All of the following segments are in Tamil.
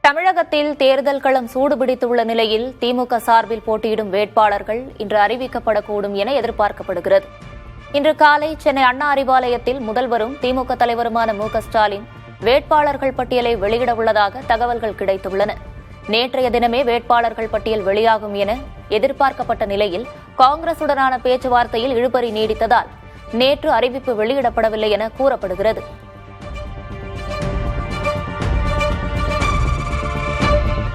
தமிழகத்தில் தேர்தல் களம் சூடுபிடித்துள்ள நிலையில் திமுக சார்பில் போட்டியிடும் வேட்பாளர்கள் இன்று அறிவிக்கப்படக்கூடும் என எதிர்பார்க்கப்படுகிறது. இன்று காலை சென்னை அண்ணா அறிவாலயத்தில் முதல்வரும் திமுக தலைவருமான மு.க.ஸ்டாலின் வேட்பாளர்கள் பட்டியலை வெளியிட உள்ளதாக தகவல்கள் கிடைத்துள்ளன. நேற்றைய தினமே வேட்பாளர்கள் பட்டியல் வெளியாகும் என எதிர்பார்க்கப்பட்ட நிலையில் காங்கிரசுடனான பேச்சுவார்த்தையில் இழுபறி நீடித்ததால் நேற்று அறிவிப்பு வெளியிடப்படவில்லை என கூறப்படுகிறது.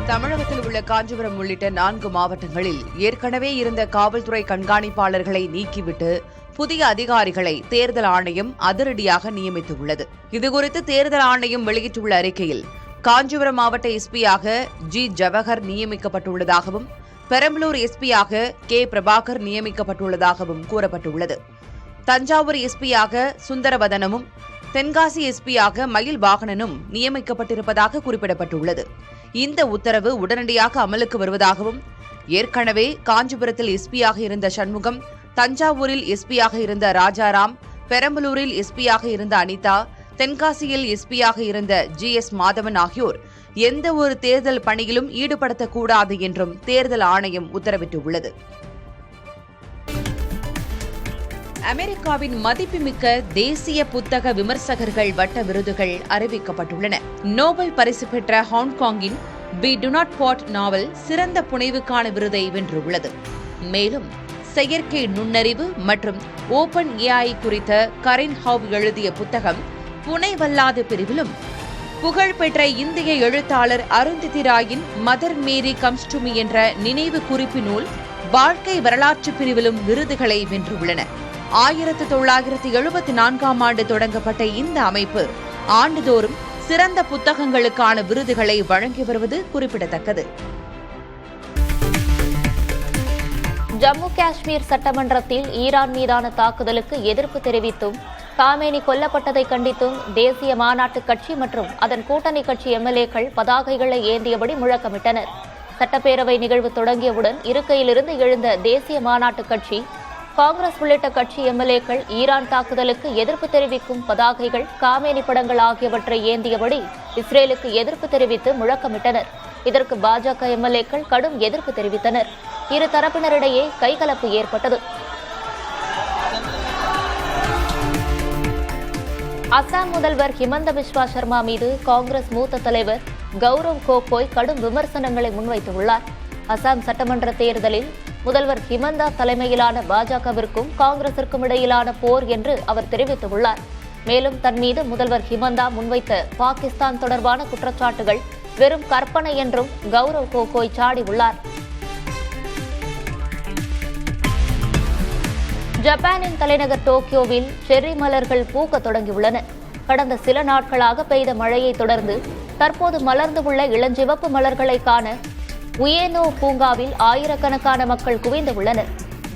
தமிழகத்தில் உள்ள காஞ்சிபுரம் உள்ளிட்ட 4 மாவட்டங்களில் ஏற்கனவே இருந்த காவல்துறை கண்காணிப்பாளர்களை நீக்கிவிட்டு புதிய அதிகாரிகளை தேர்தல் ஆணையம் அதிரடியாக நியமித்துள்ளது. இதுகுறித்து தேர்தல் ஆணையம் வெளியிட்டுள்ள அறிக்கையில் காஞ்சிபுரம் மாவட்ட எஸ்பியாக ஜி. ஜவஹர் நியமிக்கப்பட்டுள்ளதாகவும் பெரம்பலூர் எஸ்பியாக கே. பிரபாகர் நியமிக்கப்பட்டுள்ளதாகவும் கூறப்பட்டுள்ளது. தஞ்சாவூர் எஸ்பியாக சுந்தரவதனமும் தென்காசி எஸ்பியாக மயில் வாகனனும் நியமிக்கப்பட்டிருப்பதாக குறிப்பிடப்பட்டுள்ளது. இந்த உத்தரவு உடனடியாக அமலுக்கு வருவதாகவும் ஏற்கனவே காஞ்சிபுரத்தில் எஸ்பியாக இருந்த சண்முகம், தஞ்சாவூரில் எஸ்பியாக இருந்த ராஜாராம், பெரம்பலூரில் எஸ்பியாக இருந்த அனிதா, தென்காசியில் எஸ்பியாக இருந்த ஜி.எஸ். மாதவன் ஆகியோர் எந்த ஒரு தேர்தல் பணியிலும் ஈடுபடுத்தக்கூடாது என்றும் தேர்தல் ஆணையம் உத்தரவிட்டுள்ளது. அமெரிக்காவின் மதிப்புமிக்க தேசிய புத்தக விமர்சகர்கள் வட்ட விருதுகள் அறிவிக்கப்பட்டுள்ளன. நோபல் பரிசு பெற்ற ஹாங்காங்கின் வி டு நாட் பாட் நாவல் சிறந்த புனைவுக்கான விருதை வென்றுள்ளது. மேலும் செயற்கை நுண்ணறிவு மற்றும் ஓபன் ஏஐ குறித்த கரின் ஹவ் எழுதிய புத்தகம் புனைவல்லாத பிரிவிலும், புகழ்பெற்ற இந்திய எழுத்தாளர் அருந்ததி ராயின் Mother Mary comes to me என்ற நினைவு குறிப்பு நூல் வாழ்க்கை வரலாற்று பிரிவிலும் விருதுகளை வென்றுள்ளன. 1974ஆம் ஆண்டு தொடங்கப்பட்ட இந்த அமைப்பு ஆண்டுதோறும் சிறந்த புத்தகங்களுக்கான விருதுகளை வழங்கி வருவது குறிப்பிடத்தக்கது. ஜம்மு காஷ்மீர் சட்டமன்றத்தில் ஈரான் மீதான தாக்குதலுக்கு எதிர்ப்பு தெரிவித்தும் காமேனி கொல்லப்பட்டதை கண்டித்தும் தேசிய மாநாட்டுக் கட்சி மற்றும் அதன் கூட்டணி கட்சி எம்எல்ஏக்கள் பதாகைகளை ஏந்தியபடி முழக்கமிட்டனர். சட்டப்பேரவை நிகழ்வு தொடங்கியவுடன் இருக்கையிலிருந்து எழுந்த தேசிய மாநாட்டுக் கட்சி, காங்கிரஸ் உள்ளிட்ட கட்சி எம்எல்ஏக்கள் ஈரான் தாக்குதலுக்கு எதிர்ப்பு தெரிவிக்கும் பதாகைகள், காமேனி படங்கள் ஆகியவற்றை ஏந்தியபடி இஸ்ரேலுக்கு எதிர்ப்பு தெரிவித்து முழக்கமிட்டனர். இதற்கு பாஜக எம்எல்ஏக்கள் கடும் எதிர்ப்பு தெரிவித்தனர். இரு தரப்பினரிடையே கைகலப்பு ஏற்பட்டது. அசாம் முதல்வர் ஹிமந்த பிஸ்வா சர்மா மீது காங்கிரஸ் மூத்த தலைவர் கௌரவ் கோகோய் கடும் விமர்சனங்களை முன்வைத்துள்ளார். அசாம் சட்டமன்ற தேர்தலில் முதல்வர் ஹிமந்தா தலைமையிலான பாஜகவிற்கும் காங்கிரசிற்கும் இடையிலான போர் என்று அவர் தெரிவித்துள்ளார். மேலும் தன் மீது முதல்வர் ஹிமந்தா முன்வைத்த பாகிஸ்தான் தொடர்பான குற்றச்சாட்டுகள் வெறும் கற்பனை என்றும் கௌரவ் கோகோய் சாடியுள்ளார். ஜப்பானின் தலைநகர் டோக்கியோவில் செர்ரி மலர்கள் பூக்க தொடங்கியுள்ளன. கடந்த சில நாட்களாக பெய்த மழையை தொடர்ந்து தற்போது மலர்ந்து உள்ள இளஞ்சிவப்பு மலர்களை காண உயேனோ பூங்காவில் ஆயிரக்கணக்கான மக்கள் குவிந்துள்ளனர்.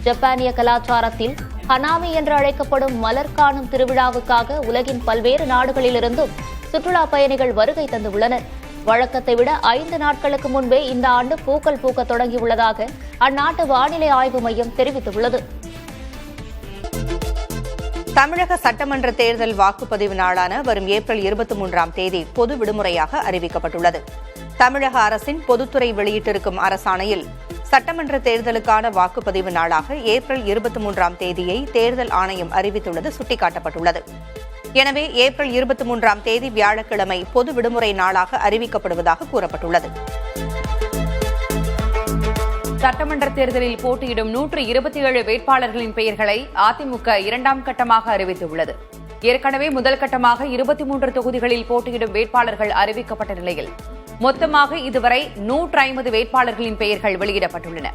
ஜப்பானிய கலாச்சாரத்தில் ஹனாமி என்று அழைக்கப்படும் மலர் காணும் திருவிழாவுக்காக உலகின் பல்வேறு நாடுகளிலிருந்தும் சுற்றுலா பயணிகள் வருகை தந்துள்ளனர். வழக்கத்தை விட 5 நாட்களுக்கு முன்பே இந்த ஆண்டு பூக்கள் பூக்க தொடங்கியுள்ளதாக அந்நாட்டு வானிலை ஆய்வு மையம் தெரிவித்துள்ளது. தமிழக சட்டமன்ற தேர்தல் வாக்குப்பதிவு நாளான வரும் ஏப்ரல் 23ஆம் தேதி பொது விடுமுறையாக அறிவிக்கப்பட்டுள்ளது. தமிழக அரசின் பொதுத்துறை வெளியிட்டிருக்கும் அரசாணையில் சட்டமன்ற தேர்தலுக்கான வாக்குப்பதிவு நாளாக ஏப்ரல் 23ஆம் தேதியை தேர்தல் ஆணையம் அறிவித்துள்ளது சுட்டிக்காட்டப்பட்டுள்ளது. எனவே ஏப்ரல் 23ஆம் தேதி வியாழக்கிழமை பொது விடுமுறை நாளாக அறிவிக்கப்படுவதாக கூறப்பட்டுள்ளது. சட்டமன்ற தேர்தலில் போட்டியிடும் 127 வேட்பாளர்களின் பெயர்களை அதிமுக 2ஆம் கட்டமாக அறிவித்துள்ளது. ஏற்கனவே முதல் கட்டமாக 23 தொகுதிகளில் போட்டியிடும் வேட்பாளர்கள் அறிவிக்கப்பட்ட நிலையில் மொத்தமாக இதுவரை 150 வேட்பாளர்களின் பெயர்கள் வெளியிடப்பட்டுள்ளன.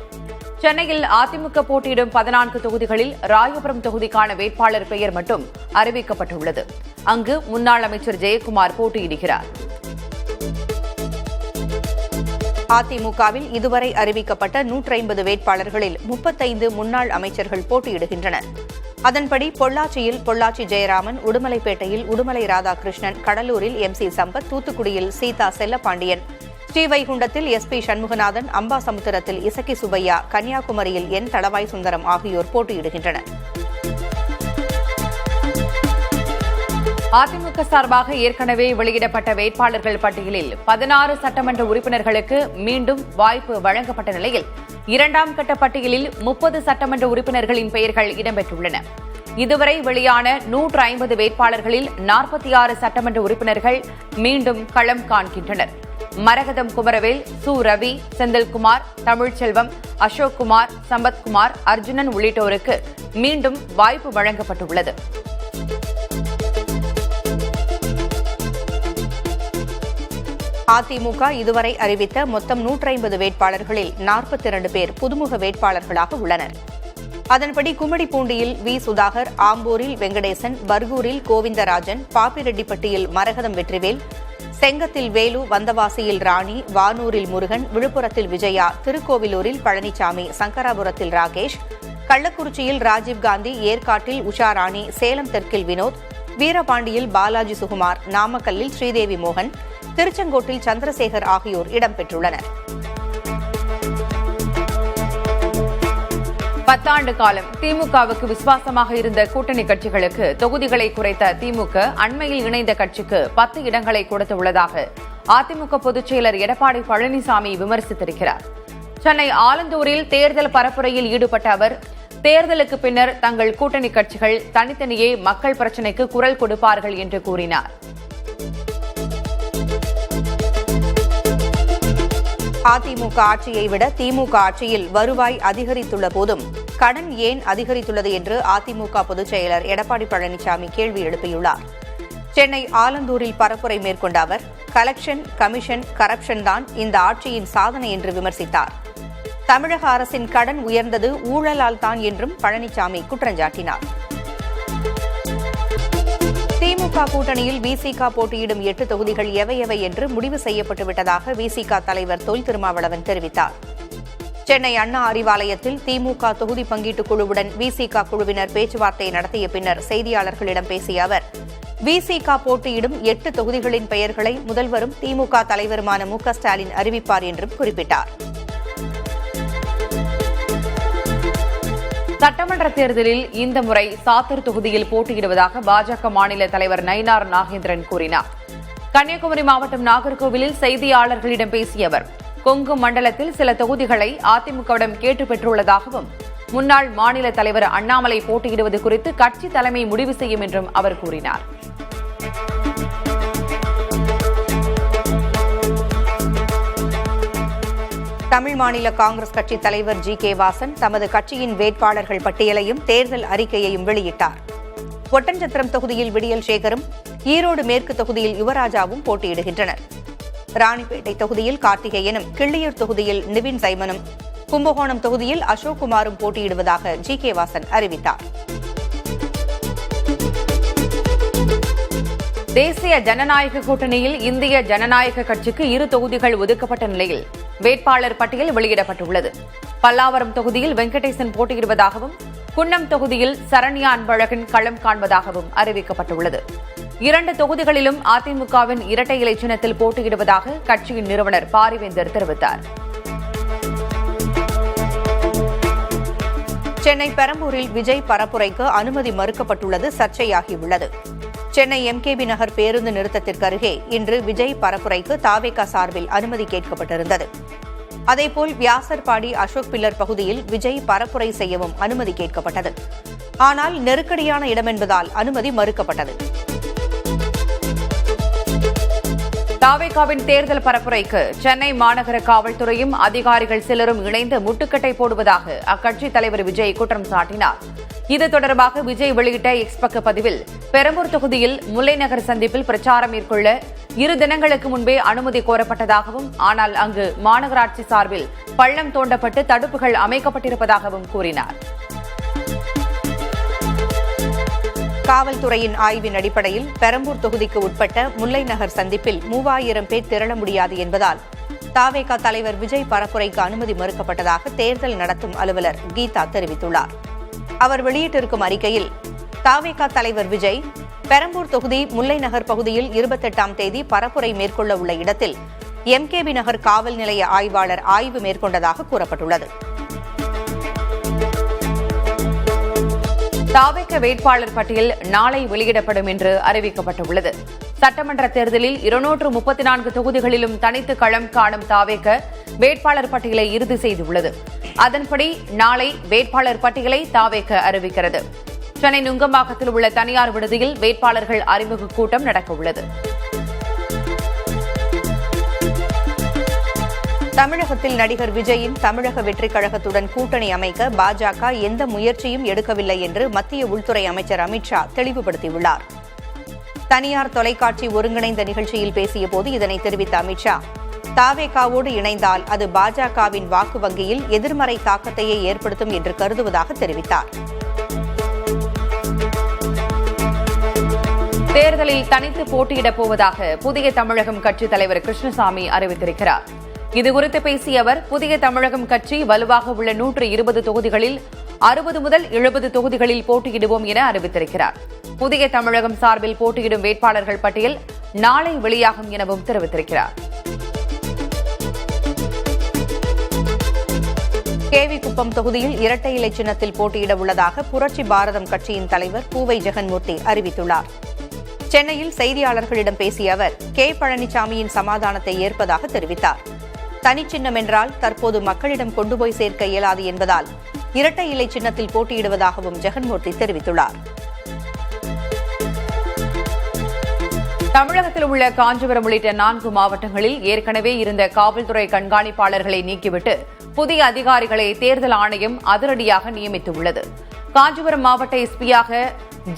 சென்னையில் அதிமுக போட்டியிடும் 14 தொகுதிகளில் ராயபுரம் தொகுதிக்கான வேட்பாளர் பெயர் மட்டும் அறிவிக்கப்பட்டுள்ளது. அங்கு முன்னாள் அமைச்சர் ஜெயக்குமார் போட்டியிடுகிறார். அதிமுகவில் இதுவரை அறிவிக்கப்பட்ட 150 வேட்பாளர்களில் 35 முன்னாள் அமைச்சர்கள் போட்டியிடுகின்றனர். அதன்படி பொள்ளாச்சியில் பொள்ளாச்சி ஜெயராமன், உடுமலைப்பேட்டையில் உடுமலை ராதாகிருஷ்ணன், கடலூரில் எம்.சி. சம்பத், தூத்துக்குடியில் சீதா செல்லப்பாண்டியன், ஸ்ரீவைகுண்டத்தில் எஸ்.பி. சண்முகநாதன், அம்பாசமுத்திரத்தில் இசக்கி சுப்பையா, கன்னியாகுமரியில் என். தளவாய் சுந்தரம் ஆகியோர் போட்டியிடுகின்றனர். அதிமுக சார்பாக ஏற்கனவே வெளியிடப்பட்ட வேட்பாளர்கள் பட்டியலில் 16 சட்டமன்ற உறுப்பினர்களுக்கு மீண்டும் வாய்ப்பு வழங்கப்பட்ட நிலையில் 2ஆம் கட்ட பட்டியலில் 30 சட்டமன்ற உறுப்பினர்களின் பெயர்கள் இடம்பெற்றுள்ளன. இதுவரை வெளியான 150 வேட்பாளர்களில் 46 சட்டமன்ற உறுப்பினர்கள் மீண்டும் களம் காண்கின்றனர். மரகதம் குமரவேல், சு ரவி, செந்தில்குமார், தமிழ்ச்செல்வம், அசோக்குமார், சம்பத்குமார், அர்ஜுனன் உள்ளிட்டோருக்கு மீண்டும் வாய்ப்பு வழங்கப்பட்டுள்ளது. அதிமுக இதுவரை அறிவித்த மொத்தம் 150 வேட்பாளர்களில் 42 பேர் புதுமுக வேட்பாளர்களாக உள்ளனர். அதன்படி கும்மிடிப்பூண்டியில் வி. சுதாகர், ஆம்பூரில் வெங்கடேசன், பர்கூரில் கோவிந்தராஜன், பாப்பிரெட்டிப்பட்டியில் மரகதம் வெற்றிவேல், செங்கத்தில் வேலு, வந்தவாசியில் ராணி, வானூரில் முருகன், விழுப்புரத்தில் விஜயா, திருக்கோவிலூரில் பழனிசாமி, சங்கராபுரத்தில் ராகேஷ், கள்ளக்குறிச்சியில் ராஜீவ்காந்தி, ஏற்காட்டில் உஷாராணி, சேலம் தெற்கில் வினோத், வீரபாண்டியில் பாலாஜி சுகுமார், நாமக்கல்லில் ஸ்ரீதேவி மோகன், திருச்செங்கோட்டில் சந்திரசேகர் ஆகியோர் இடம்பெற்றுள்ளனர். 10 ஆண்டு காலம் திமுகவுக்கு விசுவாசமாக இருந்த கூட்டணி கட்சிகளுக்கு தொகுதிகளை குறைத்த திமுக அண்மையில் இணைந்த கட்சிக்கு 10 இடங்களை கொடுத்துள்ளதாக அதிமுக பொதுச் செயலர் எடப்பாடி பழனிசாமி விமர்சித்திருக்கிறார். சென்னை ஆலந்தூரில் தேர்தல் பரப்புரையில் ஈடுபட்ட அவர், தேர்தலுக்கு பின்னர் தங்கள் கூட்டணி கட்சிகள் தனித்தனியே மக்கள் பிரச்சினைக்கு குரல் கொடுப்பார்கள் என்று கூறினார். அதிமுக ஆட்சியை விட திமுக ஆட்சியில் வருவாய் அதிகரித்துள்ள போதும் கடன் ஏன் அதிகரித்துள்ளது என்று அதிமுக பொதுச் செயலர் எடப்பாடி பழனிசாமி கேள்வி எழுப்பியுள்ளார். சென்னை ஆலந்தூரில் பரப்புரை மேற்கொண்ட அவர், கலெக்ஷன், கமிஷன், கரப்ஷன் தான் இந்த ஆட்சியின் சாதனை என்று விமர்சித்தார். தமிழக அரசின் கடன் உயர்ந்தது ஊழலால் தான் என்றும் பழனிசாமி குற்றஞ்சாட்டினார். திமுக கூட்டணியில் விசிக போட்டியிடும் 8 தொகுதிகள் எவை என்று முடிவு செய்யப்பட்டுவிட்டதாக விசிக தலைவர் தொல் திருமாவளவன் தெரிவித்தார். சென்னை அண்ணா அறிவாலயத்தில் திமுக தொகுதி பங்கீட்டுக் குழுவுடன் விசிக குழுவினர் பேச்சுவார்த்தை நடத்திய பின்னர் செய்தியாளர்களிடம் பேசிய அவர், விசிக போட்டியிடும் 8 தொகுதிகளின் பெயர்களை முதல்வரும் திமுக தலைவருமான மு.க. ஸ்டாலின் அறிவிப்பார் என்றும் குறிப்பிட்டார். சட்டமன்ற தேர்தலில் இந்த முறை சாத்தூர் தொகுதியில் போட்டியிடுவதாக பாஜக மாநில தலைவர் நயினார் நாகேந்திரன் கூறினார். கன்னியாகுமரி மாவட்டம் நாகர்கோவிலில் செய்தியாளர்களிடம் பேசிய அவர், கொங்கு மண்டலத்தில் சில தொகுதிகளை அதிமுகவிடம் கேட்டு பெற்றுள்ளதாகவும், முன்னாள் மாநில தலைவர் அண்ணாமலை போட்டியிடுவது குறித்து கட்சி தலைமை முடிவு செய்யும் என்றும் அவர் கூறினார். தமிழ் மாநில காங்கிரஸ் கட்சி தலைவர் ஜி.கே. வாசன் தமது கட்சியின் வேட்பாளர்கள் பட்டியலையும் தேர்தல் அறிக்கையையும் வெளியிட்டார். ஒட்டன்சத்திரம் தொகுதியில் விடியல் சேகரும், ஈரோடு மேற்கு தொகுதியில் யுவராஜாவும் போட்டியிடுகின்றனர். ராணிப்பேட்டை தொகுதியில் கார்த்திகேயனும், கிள்ளியூர் தொகுதியில் நிவின் சைமனும், கும்பகோணம் தொகுதியில் அசோக்குமாரும் போட்டியிடுவதாக ஜி.கே. வாசன் அறிவித்தார். தேசிய ஜனநாயக கூட்டணியில் இந்திய ஜனநாயக கட்சிக்கு 2 தொகுதிகள் ஒதுக்கப்பட்ட நிலையில் வேட்பாளர் பட்டியல் வெளியிடப்பட்டுள்ளது. பல்லாவரம் தொகுதியில் வெங்கடேசன் போட்டியிடுவதாகவும், குன்னம் தொகுதியில் சரண்யா அன்பழகன் களம் காண்பதாகவும் அறிவிக்கப்பட்டுள்ளது. 2 தொகுதிகளிலும் அதிமுகவின் இரட்டை இலை சின்னத்தில் போட்டியிடுவதாக கட்சியின் நிறுவனர் பாரிவேந்தர் தெரிவித்தார். சென்னை பெரம்பூரில் விஜய் பரப்புரைக்கு அனுமதி மறுக்கப்பட்டுள்ளது சர்ச்சையாகியுள்ளது. சென்னை எம்கேபி நகர் பேருந்து நிறுத்தத்திற்கு அருகே இன்று விஜய் பரப்புரைக்கு தாவேகா சார்பில் அனுமதி கேட்கப்பட்டிருந்தது. அதேபோல் வியாசர்பாடி அசோக் பில்லர் பகுதியில் விஜய் பரப்புரை செய்யவும் அனுமதி கேட்கப்பட்டது. ஆனால் நெருக்கடியான இடம் என்பதால் அனுமதி மறுக்கப்பட்டது. தாவேகாவின் தேர்தல் பரப்புரைக்கு சென்னை மாநகர காவல்துறையும் அதிகாரிகள் சிலரும் இணைந்து முட்டுக்கட்டை போடுவதாக அக்கட்சி தலைவர் விஜய் குற்றம் சாட்டினார். இது தொடர்பாக விஜய் வெளியிட்ட எக்ஸ் பக்க பதிவில், பெரம்பூர் தொகுதியில் முல்லை நகர் சந்திப்பில் பிரச்சாரம் மேற்கொள்ள 2 தினங்களுக்கு முன்பே அனுமதி கோரப்பட்டதாகவும், ஆனால் அங்கு மாநகராட்சி சார்பில் பள்ளம் தோண்டப்பட்டு தடுப்புகள் அமைக்கப்பட்டிருப்பதாகவும் கூறினார். காவல்துறையின் ஆய்வின் அடிப்படையில் பெரம்பூர் தொகுதிக்கு உட்பட்ட முல்லை நகர் சந்திப்பில் 3000 பேர் திரள முடியாது என்பதால் தாவேகா தலைவர் விஜய் பரப்புரைக்கு அனுமதி மறுக்கப்பட்டதாக தேர்தல் நடத்தும் அலுவலர் கீதா தெரிவித்துள்ளார். அவர் வெளியிட்டிருக்கும் அறிக்கையில், தாவேகா தலைவர் விஜய் பெரம்பூர் தொகுதி முல்லை நகர் பகுதியில் 28ஆம் தேதி பரப்புரை மேற்கொள்ள உள்ள இடத்தில் எம்கேபி நகர் காவல் நிலைய ஆய்வாளர் ஆய்வு மேற்கொண்டதாக கூறப்பட்டுள்ளது. தாவேக வேட்பாளர் பட்டியல் நாளை வெளியிடப்படும் என்று அறிவிக்கப்பட்டுள்ளது. சட்டமன்ற தேர்தலில் 234 தொகுதிகளிலும் தனித்து களம் காணும் தாவேக வேட்பாளர் பட்டியலை இறுதி செய்துள்ளது. அதன்படி நாளை வேட்பாளர் பட்டியலை தாவேக அறிவிக்கிறது. சென்னை நுங்கம்பாக்கத்தில் உள்ள தனியார் விடுதியில் வேட்பாளர்கள் அறிமுக கூட்டம் நடக்கவுள்ளது. தமிழகத்தில் நடிகர் விஜயின் தமிழக வெற்றிக் கழகத்துடன் கூட்டணி அமைக்க பாஜக எந்த முயற்சியும் எடுக்கவில்லை என்று மத்திய உள்துறை அமைச்சர் அமித் ஷா தெளிவுபடுத்தியுள்ளார். தனியார் தொலைக்காட்சி ஒருங்கிணைந்த நிகழ்ச்சியில் பேசியபோது இதனை தெரிவித்த அமித் ஷா, தாவேகாவோடு இணைந்தால் அது பாஜகவின் வாக்கு வங்கியில் எதிர்மறை தாக்கத்தையே ஏற்படுத்தும் என்று கருதுவதாக தெரிவித்தார். தேர்தலில் தனித்து போட்டியிடப் போவதாக புதிய தமிழகம் கட்சித் தலைவர் கிருஷ்ணசாமி அறிவித்திருக்கிறார். இதுகுறித்து பேசிய அவர், புதிய தமிழகம் கட்சி வலுவாக உள்ள 120 தொகுதிகளில் 60 முதல் 70 தொகுதிகளில் போட்டியிடுவோம் என அறிவித்திருக்கிறார். புதிய தமிழகம் சார்பில் போட்டியிடும் வேட்பாளர்கள் பட்டியல் நாளை வெளியாகும் எனவும் தெரிவித்திருக்கிறார். கேவிக்குப்பம் தொகுதியில் இரட்டை இலை சின்னத்தில் போட்டியிட உள்ளதாக புரட்சி பாரதம் கட்சியின் தலைவர் பூவை ஜெகன்மூர்த்தி அறிவித்துள்ளார். சென்னையில் செய்தியாளர்களிடம் பேசிய அவர், கே பழனிசாமியின் சமாதானத்தை ஏற்பதாக தெரிவித்தார். தனிச்சின்னம் என்றால் தற்போது மக்களிடம் கொண்டு போய் சேர்க்க இயலாது என்பதால் இரட்டை இலை சின்னத்தில் போட்டியிடுவதாகவும் ஜெகன்மூர்த்தி தெரிவித்துள்ளார். தமிழகத்தில் உள்ள காஞ்சிபுரம் உள்ளிட்ட 4 மாவட்டங்களில் ஏற்கனவே இருந்த காவல்துறை கண்காணிப்பாளர்களை நீக்கிவிட்டு புதிய அதிகாரிகளை தேர்தல் ஆணையம் அதிரடியாக நியமித்துள்ளது. காஞ்சிபுரம் மாவட்ட எஸ்பியாக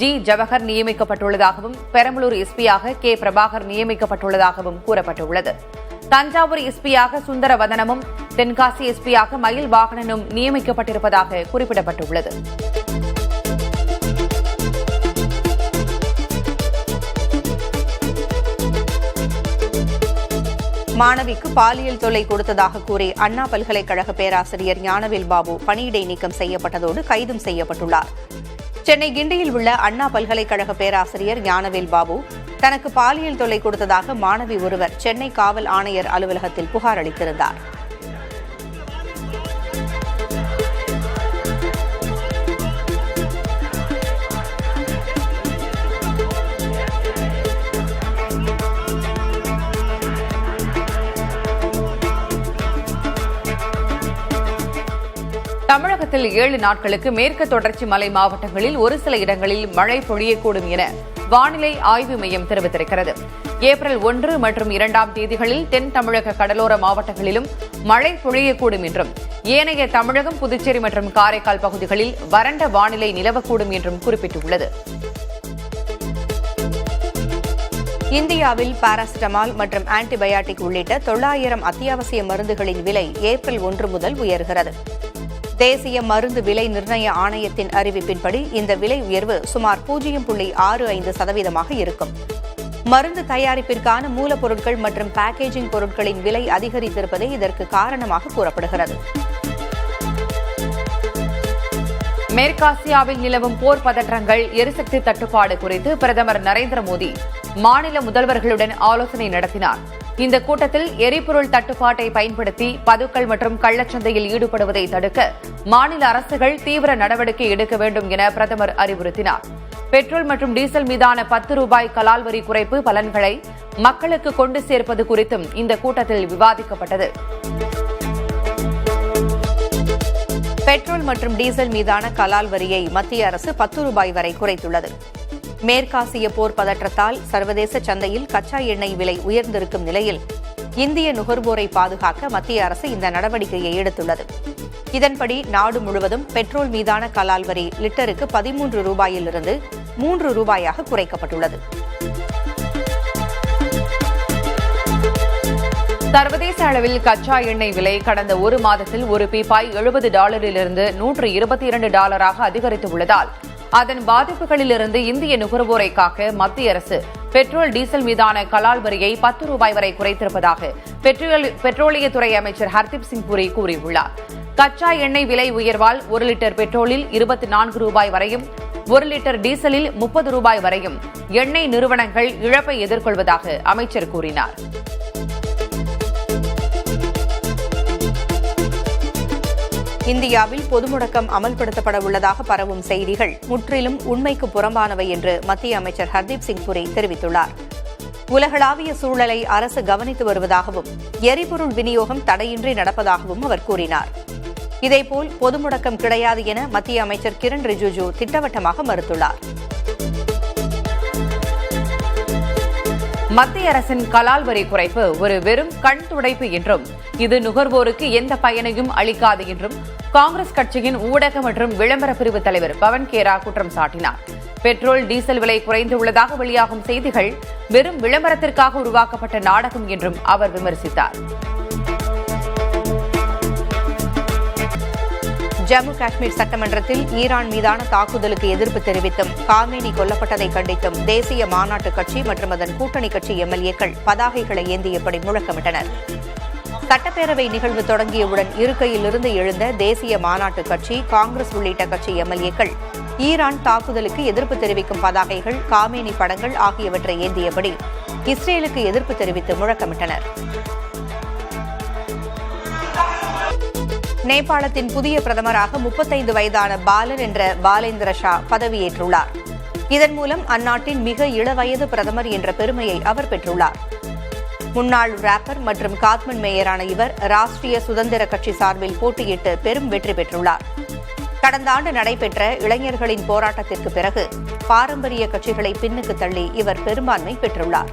ஜி ஜவஹர் நியமிக்கப்பட்டுள்ளதாகவும் பெரம்பலூர் எஸ்பியாக கே பிரபாகர் நியமிக்கப்பட்டுள்ளதாகவும் கூறப்பட்டுள்ளது. தஞ்சாவூர் எஸ்பியாக சுந்தரவதனமும் தென்காசி எஸ்பியாக மயில் வாகனனும் நியமிக்கப்பட்டிருப்பதாக குறிப்பிடப்பட்டுள்ளது. மாணவிக்கு பாலியல் தொல்லை கொடுத்ததாக கூறி அண்ணா பல்கலைக்கழக பேராசிரியர் ஞானவேல் பாபு பணியிடை நீக்கம் செய்யப்பட்டதோடு கைதும் செய்யப்பட்டுள்ளார். சென்னை கிண்டியில் உள்ள அண்ணா பல்கலைக்கழக பேராசிரியர் ஞானவேல் பாபு தனக்கு பாலியல் தொல்லை கொடுத்ததாக மாணவி ஒருவர் சென்னை காவல் ஆணையர் அலுவலகத்தில் புகார் அளித்திருந்தார். தமிழகத்தில் 7 நாட்களுக்கு மேற்கு தொடர்ச்சி மலை மாவட்டங்களில் ஒரு சில இடங்களில் மழை பொழியக்கூடும் என வானிலை ஆய்வு மையம் தெரிவித்திருக்கிறது. ஏப்ரல் 1 மற்றும் 2ஆம் தேதிகளில் தென் தமிழக கடலோர மாவட்டங்களிலும் மழை பொழியக்கூடும் என்றும், ஏனைய தமிழகம், புதுச்சேரி மற்றும் காரைக்கால் பகுதிகளில் வறண்ட வானிலை நிலவக்கூடும் என்றும் குறிப்பிட்டுள்ளது. இந்தியாவில் பாராசிட்டமால் மற்றும் ஆன்டிபயாட்டிக் உள்ளிட்ட 900 அத்தியாவசிய மருந்துகளின் விலை ஏப்ரல் 1 முதல் உயர்கிறது. தேசிய மருந்து விலை நிர்ணய ஆணையத்தின் அறிவிப்பின்படி இந்த விலை உயர்வு சுமார் 0.65% இருக்கும். மருந்து தயாரிப்பிற்கான மூலப்பொருட்கள் மற்றும் பேக்கேஜிங் பொருட்களின் விலை அதிகரித்திருப்பதே இதற்கு காரணமாக கூறப்படுகிறது. மேற்காசியாவில் நிலவும் போர் பதற்றங்கள், எரிசக்தி தட்டுப்பாடு குறித்து பிரதமர் நரேந்திர மோடி மாநில முதல்வர்களுடன் ஆலோசனை நடத்தினார். இந்த கூட்டத்தில் எரிபொருள் தட்டுப்பாட்டை பயன்படுத்தி பதுக்கல் மற்றும் கள்ளச்சந்தையில் ஈடுபடுவதை தடுக்க மாநில அரசுகள் தீவிர நடவடிக்கை எடுக்க வேண்டும் என பிரதமர் அறிவுறுத்தினார். பெட்ரோல் மற்றும் டீசல் மீதான 10 ரூபாய் கலால் வரி குறைப்பு பலன்களை மக்களுக்கு கொண்டு சேர்ப்பது குறித்தும் இந்த கூட்டத்தில் விவாதிக்கப்பட்டது. பெட்ரோல் மற்றும் டீசல் மீதான கலால் வரியை மத்திய அரசு 10 ரூபாய் வரை குறைத்துள்ளது. மேற்காசிய போர் பதற்றத்தால் சர்வதேச சந்தையில் கச்சா எண்ணெய் விலை உயர்ந்திருக்கும் நிலையில் இந்திய நுகர்வோரை பாதுகாக்க மத்திய அரசு இந்த நடவடிக்கையை எடுத்துள்ளது. இதன்படி நாடு முழுவதும் பெட்ரோல் மீதான கலால் வரி லிட்டருக்கு 13 ரூபாயிலிருந்து 3 ரூபாயாக குறைக்கப்பட்டுள்ளது. சர்வதேச அளவில் கச்சா எண்ணெய் விலை கடந்த ஒரு மாதத்தில் ஒரு பீப்பாய் $70 $122 அதிகரித்துள்ளதால் அதன் பாதிப்புகளிலிருந்து இந்திய நுகர்வோரை காக்க மத்திய அரசு பெட்ரோல், டீசல் மீதான கலால் வரியை 10 ரூபாய் வரை குறைத்திருப்பதாக பெட்ரோலியத்துறை அமைச்சர் ஹர்தீப் சிங் புரி கூறியுள்ளார். கச்சா எண்ணெய் விலை உயர்வால் 1 லிட்டர் பெட்ரோலில் 24 ரூபாய் வரையும் 1 லிட்டர் டீசலில் 30 ரூபாய் வரையும் எண்ணெய் நிறுவனங்கள் இழப்பை எதிர்கொள்வதாக அமைச்சர் கூறினார். இந்தியாவில் பொது முடக்கம் அமல்படுத்தப்பட உள்ளதாக பரவும் செய்திகள் முற்றிலும் உண்மைக்கு புறம்பானவை என்று மத்திய அமைச்சர் ஹர்தீப் சிங் புரி தெரிவித்துள்ளார். உலகளாவிய சூழலை அரசு கவனித்து வருவதாகவும் எரிபொருள் விநியோகம் தடையின்றி நடப்பதாகவும் அவர் கூறினார். இதேபோல் பொது முடக்கம் கிடையாது என மத்திய அமைச்சர் கிரண் ரிஜிஜு திட்டவட்டமாக மறுத்துள்ளார். மத்திய அரசின் கலால் வரி குறைப்பு ஒரு வெறும் கண் துடைப்பு என்றும் இது நுகர்வோருக்கு எந்த பயனையும் அளிக்காது என்றும் காங்கிரஸ் கட்சியின் ஊடக மற்றும் விளம்பர பிரிவு தலைவர் பவன் கேரா குற்றம் சாட்டினார். பெட்ரோல் டீசல் விலை குறைந்துள்ளதாக வெளியாகும் செய்திகள் வெறும் விளம்பரத்திற்காக உருவாக்கப்பட்ட நாடகம் என்றும் அவர் விமர்சித்தார். ஜம்மு காஷ்மீர் சட்டமன்றத்தில் ஈரான் மீதான தாக்குதலுக்கு எதிர்ப்பு தெரிவித்தும் காமேனி கொல்லப்பட்டதை கண்டித்தும் தேசிய மாநாட்டு கட்சி மற்றும் அதன் கூட்டணி கட்சி எம்எல்ஏக்கள் பதாகைகளை ஏந்தியபடி முழக்கமிட்டனர். சட்டப்பேரவை நிகழ்வு தொடங்கியவுடன் இருக்கையிலிருந்து எழுந்த தேசிய மாநாட்டு கட்சி, காங்கிரஸ் உள்ளிட்ட கட்சி எம்எல்ஏக்கள் ஈரான் தாக்குதலுக்கு எதிர்ப்பு தெரிவிக்கும் பதாகைகள், காமேனி படங்கள் ஆகியவற்றை ஏந்தியபடி இஸ்ரேலுக்கு எதிர்ப்பு தெரிவித்து முழக்கமிட்டனர். நேபாளத்தின் புதிய பிரதமராக 35 வயதான பாலன் என்ற பாலேந்திர ஷா பதவியேற்றுள்ளார். இதன் மூலம் அந்நாட்டின் மிக இளவயது பிரதமர் என்ற பெருமையை அவர் பெற்றுள்ளார். முன்னாள் ராப்பர் மற்றும் காத்மண்ட் மேயரான இவர் ராஷ்டிரிய சுதந்திர கட்சி சார்பில் போட்டியிட்டு பெரும் வெற்றி பெற்றுள்ளார். கடந்த ஆண்டு நடைபெற்ற இளைஞர்களின் போராட்டத்திற்கு பிறகு பாரம்பரிய கட்சிகளை பின்னுக்கு தள்ளி இவர் பெரும்பான்மை பெற்றுள்ளார்.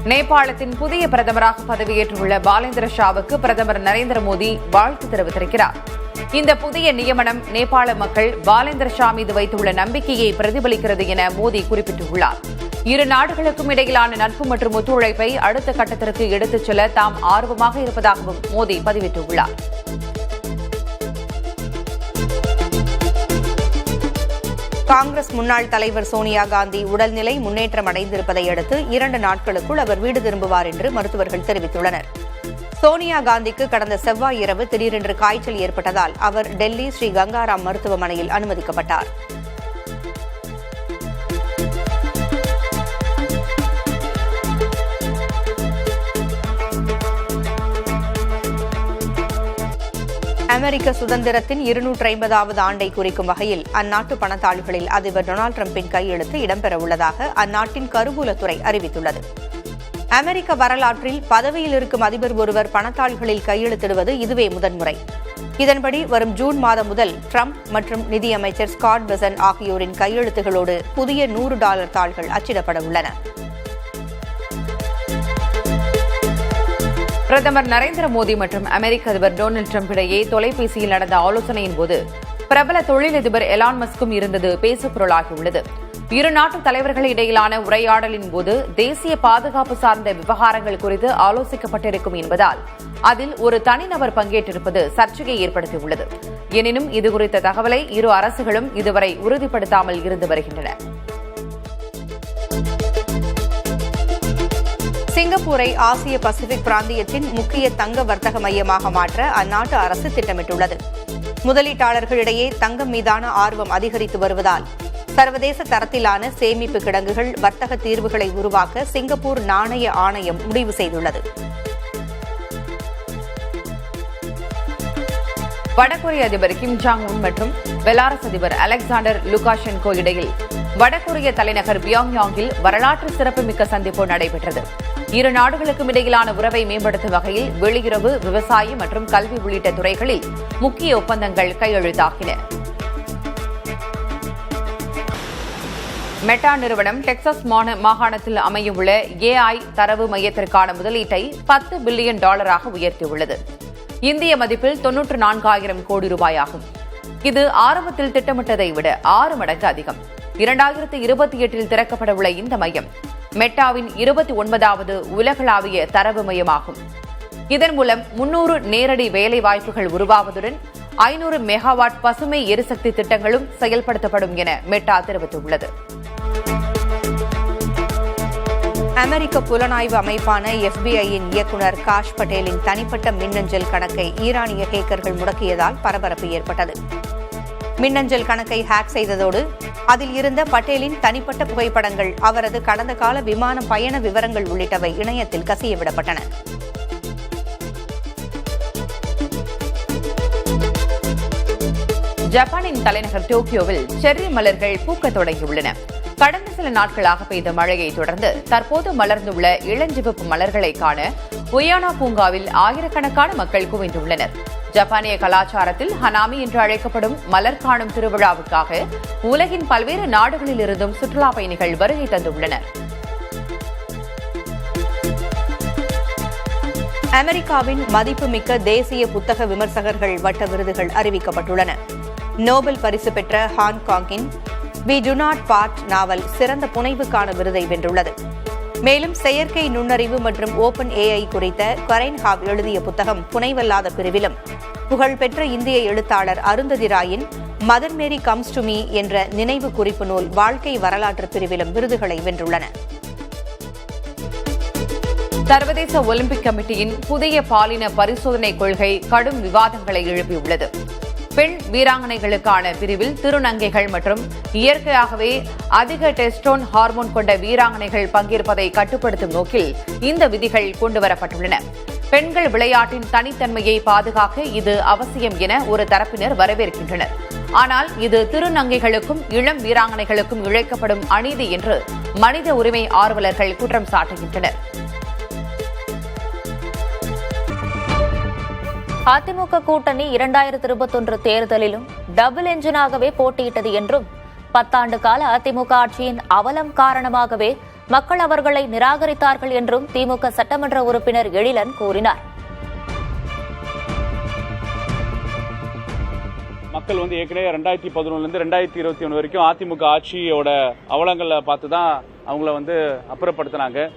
நேபாளத்தின் புதிய பிரதமராக பதவியேற்றுள்ள பாலேந்திர ஷாவுக்கு பிரதமர் நரேந்திர மோடி வாழ்த்து தெரிவித்திருக்கிறார். இந்த புதிய நியமனம் நேபாள மக்கள் பாலேந்திர ஷா மீது வைத்துள்ள நம்பிக்கையை பிரதிபலிக்கிறது என மோடி குறிப்பிட்டுள்ளார். இரு நாடுகளுக்கும் இடையிலான நட்பு மற்றும் ஒத்துழைப்பை அடுத்த கட்டத்திற்கு எடுத்துச் செல்ல தாம் ஆர்வமாக இருப்பதாகவும் மோடி பதிவிட்டுள்ளார். காங்கிரஸ் முன்னாள் தலைவர் சோனியா காந்தி உடல்நிலை முன்னேற்றம் அடைந்திருப்பதை அடுத்து 2 நாட்களுக்குள் அவர் வீடு திரும்புவார் என்று மருத்துவர்கள் தெரிவித்துள்ளனர். சோனியா காந்திக்கு கடந்த செவ்வாய் இரவு திடீரென்று காய்ச்சல் ஏற்பட்டதால் அவர் டெல்லி ஸ்ரீ கங்காராம் மருத்துவமனையில் அனுமதிக்கப்பட்டார். அமெரிக்க சுதந்திரத்தின் 250வது ஆண்டை குறிக்கும் வகையில் அந்நாட்டு பணத்தாள்களில் அதிபர் டொனால்டு டிரம்பின் கையெழுத்து இடம்பெறவுள்ளதாக அந்நாட்டின் கருவூலத்துறை அறிவித்துள்ளது. அமெரிக்க வரலாற்றில் பதவியில் இருக்கும் அதிபர் ஒருவர் பணத்தாள்களில் கையெழுத்திடுவது இதுவே முதன்முறை. இதன்படி வரும் ஜூன் மாதம் முதல் டிரம்ப் மற்றும் நிதியமைச்சர் ஸ்காட் பெசன்ட் ஆகியோரின் கையெழுத்துகளோடு புதிய $100 தாள்கள் அச்சிடப்பட உள்ளன. பிரதமர் நரேந்திர மோடி மற்றும் அமெரிக்க அதிபர் டொனால்டு டிரம்ப் இடையே தொலைபேசியில் நடந்த ஆலோசனையின் போது பிரபல தொழிலதிபர் எலான் மஸ்கும் இருந்தது பேசுபொருளாகியுள்ளது. இரு நாட்டு தலைவர்கள் இடையிலான உரையாடலின் போது தேசிய பாதுகாப்பு சார்ந்த விவகாரங்கள் குறித்து ஆலோசிக்கப்பட்டிருக்கும் என்பதால் அதில் ஒரு தனிநபர் பங்கேற்றிருப்பது சர்ச்சையை ஏற்படுத்தியுள்ளது. எனினும் இதுகுறித்த தகவலை இரு அரசுகளும் இதுவரை உறுதிப்படுத்தாமல் இருந்து வருகின்றன. சிங்கப்பூரை ஆசிய பசிபிக் பிராந்தியத்தின் முக்கிய தங்க வர்த்தக மையமாக மாற்ற அந்நாட்டு அரசு திட்டமிட்டுள்ளது. முதலீட்டாளர்களிடையே தங்கம் மீதான ஆர்வம் அதிகரித்து வருவதால் சர்வதேச தரத்திலான சேமிப்பு கிடங்குகள், வர்த்தக தீர்வுகளை உருவாக்க சிங்கப்பூர் நாணய ஆணையம் முடிவு செய்துள்ளது. வடகொரிய அதிபர் கிம் ஜாங் உன் மற்றும் பெலாரஸ் அதிபர் அலெக்சாண்டர் லுகாஷென்கோ இடையில் வடகொரிய தலைநகர் பியாங்யாங்கில் வரலாற்று சிறப்புமிக்க சந்திப்பு நடைபெற்றது. இரு நாடுகளுக்கும் இடையிலான உறவை மேம்படுத்தும் வகையில் வெளியுறவு, விவசாயம் மற்றும் கல்வி உள்ளிட்ட துறைகளில் முக்கிய ஒப்பந்தங்கள் கையெழுத்தாகின. மெட்டா நிறுவனம் டெக்சாஸ் மாகாணத்தில் அமையவுள்ள AI தரவு மையத்திற்கான முதலீட்டை $10 பில்லியன் உயர்த்தியுள்ளது. இந்திய மதிப்பில் 94,000 கோடி ரூபாயாகும். இது ஆரம்பத்தில் திட்டமிட்டதை விட 6 மடங்கு அதிகம். 2028இல் திறக்கப்படவுள்ள இந்த மையம் மெட்டாவின் 29வது உலகளாவிய தரவு மையமாகும். இதன் மூலம் 300 நேரடி வேலை வாய்ப்புகள் உருவாவதுடன் 500 மெகாவாட் பசுமை எரிசக்தி திட்டங்களும் செயல்படுத்தப்படும் என மெட்டா தெரிவித்துள்ளது. அமெரிக்க புலனாய்வு அமைப்பான FBI-யின் இயக்குநர் காஷ் பட்டேலின் தனிப்பட்ட மின்னஞ்சல் கணக்கை ஈரானிய ஹேக்கர்கள் முடக்கியதால் பரபரப்பு ஏற்பட்டது. மின்னஞ்சல் கணக்கை ஹேக் செய்ததோடு அதில் இருந்த பட்டேலின் தனிப்பட்ட புகைப்படங்கள், அவரது கடந்த கால விமான பயண விவரங்கள் உள்ளிட்டவை இணையத்தில் கசியவிடப்பட்டன. ஜப்பானின் தலைநகர் டோக்கியோவில் செர்ரி மலர்கள் பூக்க தொடங்கியுள்ளன. கடந்த சில நாட்களாக பெய்த மழையை தொடர்ந்து தற்போது மலர்ந்துள்ள இளஞ்சிவப்பு மலர்களை காண உயானா பூங்காவில் ஆயிரக்கணக்கான மக்கள் குவிந்துள்ளனர். ஜப்பானிய கலாச்சாரத்தில் ஹனாமி என்று அழைக்கப்படும் மலர் காணும் திருவிழாவுக்காக உலகின் பல்வேறு நாடுகளிலிருந்தும் சுற்றுலா பயணிகள் வருகை தந்துள்ளனர். அமெரிக்காவின் மதிப்புமிக்க தேசிய புத்தக விமர்சகர்கள் வட்ட விருதுகள் அறிவிக்கப்பட்டுள்ளன. நோபல் பரிசு பெற்ற ஹாங்காங்கின் வி டு நாட் பார்ட் நாவல் சிறந்த புனைவுக்கான விருதை வென்றுள்ளது. மேலும் செயற்கை நுண்ணறிவு மற்றும் ஓபன் ஏஐ குறித்த கரைன் ஹாவ் எழுதிய புத்தகம் புனைவல்லாத பிரிவிலும், புகழ்பெற்ற இந்திய எழுத்தாளர் அருந்ததி ராயின் Mother Mary comes to me என்ற நினைவு குறிப்பு நூல் வாழ்க்கை வரலாற்று பிரிவிலும் விருதுகளை வென்றுள்ளன. சர்வதேச ஒலிம்பிக் கமிட்டியின் புதிய பாலின பரிசோதனை கொள்கை கடும் விவாதங்களை எழுப்பியுள்ளது. பெண் வீராங்கனைகளுக்கான பிரிவில் திருநங்கைகள் மற்றும் இயற்கையாகவே அதிக டெஸ்டோன் ஹார்மோன் கொண்ட வீராங்கனைகள் பங்கேற்பதை கட்டுப்படுத்தும் நோக்கில் இந்த விதிகள் கொண்டுவரப்பட்டுள்ளன. பெண்கள் விளையாட்டின் தனித்தன்மையை பாதுகாக்க இது அவசியம் என ஒரு தரப்பினர் வரவேற்கின்றனர். ஆனால் இது திருநங்கைகளுக்கும் இளம் வீராங்கனைகளுக்கும் இழைக்கப்படும் அநீதி என்று மனித உரிமை ஆர்வலர்கள் குற்றம் சாட்டுகின்றனர். அதிமுக கூட்டணி 2021 தேர்தலிலும் டபுள் என்ஜினாகவே போட்டியிட்டது என்றும் 10 ஆண்டு கால அதிமுக ஆட்சியின் அவலம் காரணமாகவே மக்கள் அவர்களை நிராகரித்தார்கள் என்றும் திமுக சட்டமன்ற உறுப்பினர் எழிலன் கூறினார். மக்கள் ஏற்கனவே 2011 2021 வரைக்கும் அதிமுக ஆட்சியோட அவலங்களை பார்த்து தான் அவங்கள அப்புறப்படுத்தினாங்க.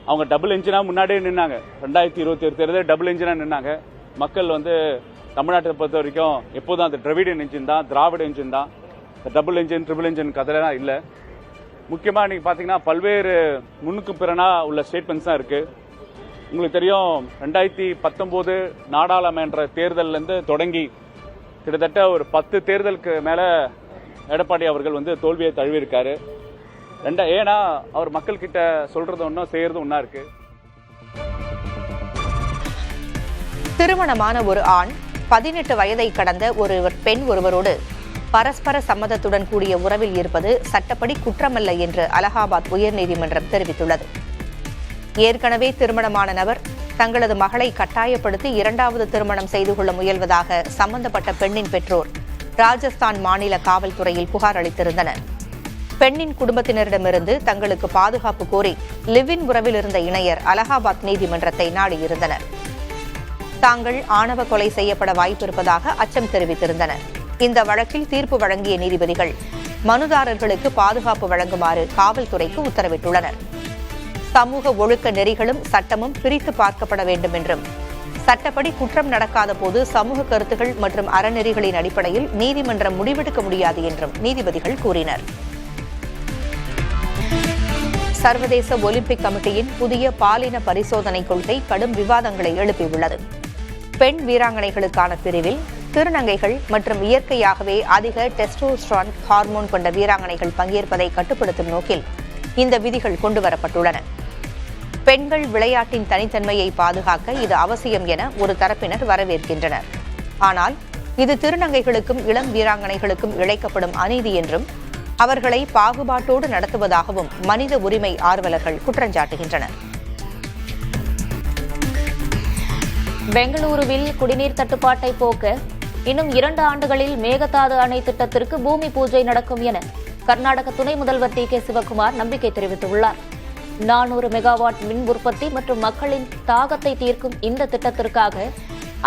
அவங்க டபுள் என்ஜினா முன்னாடியே நின்னாங்க. 2021 தேர்தல் டபுள் என்ஜினா நின்னாங்க. மக்கள் தமிழ்நாட்டை பொறுத்த வரைக்கும் எப்போதும் அந்த திராவிடன் என்ஜின் தான், திராவிட என்ஜின் தான். டபுள் என்ஜின் ட்ரிபிள் என்ஜின் கதையெல்லாம் இல்லை. முக்கியமாக இன்னைக்கு பார்த்தீங்கன்னா பல்வேறு முன்னுக்கு பிறனா உள்ள ஸ்டேட்மெண்ட்ஸ் தான் இருக்கு. உங்களுக்கு தெரியும் 2019 நாடாளுமன்ற தேர்தலிருந்து தொடங்கி கிட்டத்தட்ட ஒரு 10 தேர்தலுக்கு மேலே எடப்பாடி அவர்கள் தோல்வியை தழுவியிருக்காரு. ஏன்னா அவர் மக்கள் கிட்ட சொல்றது ஒன்றும் செய்யறது ஒன்றா இருக்கு. திருமணமான ஒரு ஆண் 18 வயதை கடந்த ஒரு பெண் ஒருவரோடு பரஸ்பர சம்மதத்துடன் கூடிய உறவில் இருப்பது சட்டப்படி குற்றமல்ல என்று அலகாபாத் உயர்நீதிமன்றம் தெரிவித்துள்ளது. ஏற்கனவே திருமணமான நபர் தங்களது மகளை கட்டாயப்படுத்தி 2வது திருமணம் செய்து கொள்ள முயல்வதாக சம்பந்தப்பட்ட பெண்ணின் பெற்றோர் ராஜஸ்தான் மாநில காவல்துறையில் புகார் அளித்திருந்தனர். பெண்ணின் குடும்பத்தினரிடமிருந்து தங்களுக்கு பாதுகாப்பு கோரி லிவ் இன் உறவில் இருந்த இணையர் அலகாபாத் நீதிமன்றத்தை நாடியிருந்தனர். தாங்கள் ஆணவ கொலை செய்யப்பட வாய்ப்பிருப்பதாக அச்சம் தெரிவித்திருந்தனர். இந்த வழக்கில் தீர்ப்பு வழங்கிய நீதிபதிகள் மனுதாரர்களுக்கு பாதுகாப்பு வழங்குமாறு காவல்துறைக்கு உத்தரவிட்டுள்ளனர். சமூக ஒழுக்க நெறிகளும் சட்டமும் பிரித்து பார்க்கப்பட வேண்டும் என்றும், சட்டப்படி குற்றம் நடக்காத போது சமூக கருத்துகள் மற்றும் அறநெறிகளின் அடிப்படையில் நீதிமன்றம் முடிவெடுக்க முடியாது என்றும் நீதிபதிகள் கூறினர். சர்வதேச ஒலிம்பிக் கமிட்டியின் புதிய பாலின பரிசோதனை கொள்கை கடும் விவாதங்களை எழுப்பியுள்ளது. பெண் வீராங்கனைகளுக்கான பிரிவில் திருநங்கைகள் மற்றும் இயற்கையாகவே அதிக டெஸ்டோஸ்டெரான் ஹார்மோன் கொண்ட வீராங்கனைகள் பங்கேற்பதை கட்டுப்படுத்தும் நோக்கில் இந்த விதிகள் கொண்டுவரப்பட்டுள்ளன. பெண்கள் விளையாட்டின் தனித்தன்மையை பாதுகாக்க இது அவசியம் என ஒரு தரப்பினர் வரவேற்கின்றனர். ஆனால் இது திருநங்கைகளுக்கும் இளம் வீராங்கனைகளுக்கும் இழைக்கப்படும் அநீதி என்றும், அவர்களை பாகுபாட்டோடு நடத்துவதாகவும் மனித உரிமை ஆர்வலர்கள் குற்றஞ்சாட்டுகின்றனர். பெங்களூருவில் குடிநீர் தட்டுப்பாட்டை போக்க இன்னும் 2 ஆண்டுகளில் மேகதாது அணை திட்டத்திற்கு பூமி பூஜை நடக்கும் என கர்நாடக துணை முதல்வர் டி.கே. சிவக்குமார் நம்பிக்கை தெரிவித்துள்ளார். 400 மெகாவாட் மின் உற்பத்தி மற்றும் மக்களின் தாகத்தை தீர்க்கும் இந்த திட்டத்திற்காக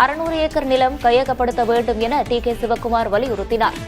600 ஏக்கர் நிலம் கையகப்படுத்த வேண்டும் என டி.கே. சிவக்குமார் வலியுறுத்தினார்.